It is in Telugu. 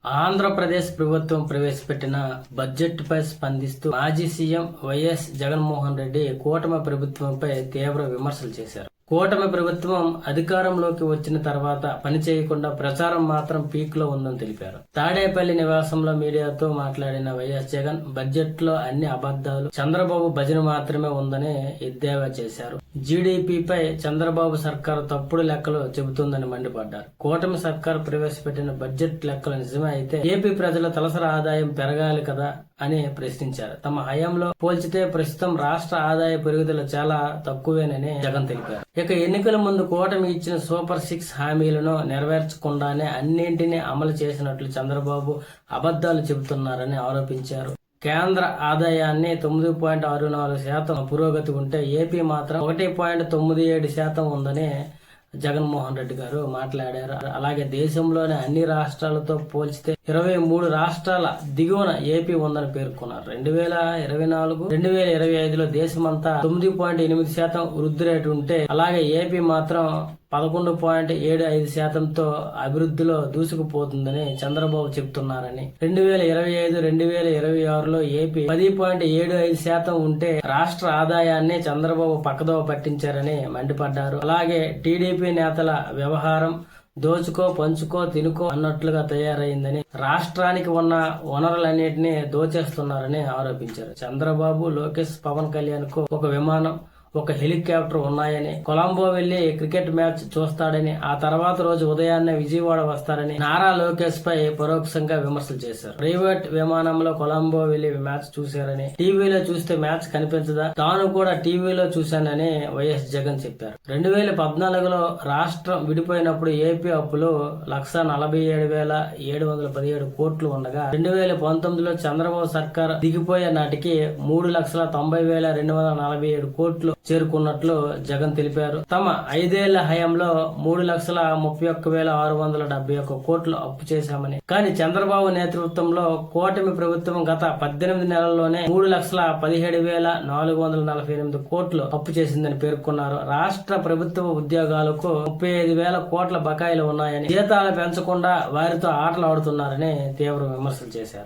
ఆంధ్రప్రదేశ్ ప్రభుత్వం ప్రవేశపెట్టిన బడ్జెట్పై స్పందిస్తూ మాజీ సీఎం వైఎస్ జగన్మోహన్ రెడ్డి కూటమి ప్రభుత్వంపై తీవ్ర విమర్శలు చేశారు. కూటమి ప్రభుత్వం అధికారంలోకి వచ్చిన తర్వాత పని చేయకుండా ప్రచారం మాత్రం పీక్ లో ఉందని తెలిపారు. తాడేపల్లి నివాసంలో మీడియాతో మాట్లాడిన వైఎస్ జగన్ బడ్జెట్ లో అన్ని అబద్దాలు, చంద్రబాబు భజన మాత్రమే ఉందని ఎద్దేవా చేశారు. జీడీపీపై చంద్రబాబు సర్కారు తప్పుడు లెక్కలు చెబుతుందని మండిపడ్డారు. కూటమి సర్కారు ప్రవేశపెట్టిన బడ్జెట్ లెక్కలు నిజమే అయితే ఏపీ ప్రజల తలసరి ఆదాయం పెరగాలి కదా అని ప్రశ్నించారు. తమ హయాంలో పోల్చితే ప్రస్తుతం రాష్ట్ర ఆదాయ పెరుగుదల చాలా తక్కువేనని జగన్ తెలిపారు. ఇక ఎన్నికల ముందు కూటమి ఇచ్చిన సూపర్ 6 హామీలను నెరవేర్చకుండానే అన్నింటినీ అమలు చేసినట్లు చంద్రబాబు అబద్దాలు చెబుతున్నారని ఆరోపించారు. కేంద్ర ఆదాయాన్ని 9.64% పురోగతి ఉంటే ఏపీ మాత్రం 1.97% ఉందని జగన్మోహన్ రెడ్డి గారు మాట్లాడారు. అలాగే దేశంలోని అన్ని రాష్ట్రాలతో పోల్చితే 23 రాష్ట్రాల దిగువన ఏపీ ఉందని పేర్కొన్నారు. 2024-2025లో దేశమంతా 9.8% వృద్ధి రేటు ఉంటే అలాగే ఏపీ మాత్రం 11.75%తో అభివృద్ధిలో దూసుకుపోతుందని చంద్రబాబు చెబుతున్నారని, 2025-2026లో ఏపీ 10.75% ఉంటే రాష్ట్ర ఆదాయాన్ని చంద్రబాబు పక్కదోవ పట్టించారని మండిపడ్డారు. అలాగే టీడీపీ నేతల వ్యవహారం దోచుకో పంచుకో తినుకో అన్నట్లుగా తయారైందని, రాష్ట్రానికి ఉన్న వనరులన్నింటినీ దోచేస్తున్నారని ఆరోపించారు. చంద్రబాబు, లోకేష్, పవన్ కళ్యాణ్ కు ఒక విమానం, ఒక హెలికాప్టర్ ఉన్నాయని, కొలంబో వెళ్లి క్రికెట్ మ్యాచ్ చూస్తాడని, ఆ తర్వాత రోజు ఉదయాన్నే విజయవాడ వస్తారని నారా లోకేష్ పై పరోక్షంగా విమర్శలు చేశారు. ప్రైవేట్ విమానంలో కొలంబో వెళ్లి మ్యాచ్ చూశారని, టీవీలో చూస్తే మ్యాచ్ కనిపించదా, తాను కూడా టీవీలో చూశానని వైఎస్ జగన్ చెప్పారు. 2014లో రాష్ట్రం విడిపోయినప్పుడు ఏపీ అప్పులు 1,47,717 కోట్లు ఉండగా 2019లో చంద్రబాబు సర్కార్ దిగిపోయే నాటికి 3,90,247 కోట్లు చేరుకున్నట్లు జగన్ తెలిపారు. తమ 5 ఏళ్ల హయాంలో 3,31,671 కోట్లు అప్పు చేశామని, కానీ చంద్రబాబు నేతృత్వంలో కూటమి ప్రభుత్వం గత 18 నెలల్లోనే 3,17,448 కోట్లు అప్పు చేసిందని పేర్కొన్నారు. రాష్ట్ర ప్రభుత్వ ఉద్యోగాలకు 35,000 కోట్ల బకాయిలు ఉన్నాయని, జీతాలు పెంచకుండా వారితో ఆటలు ఆడుతున్నారని తీవ్ర విమర్శలు చేశారు.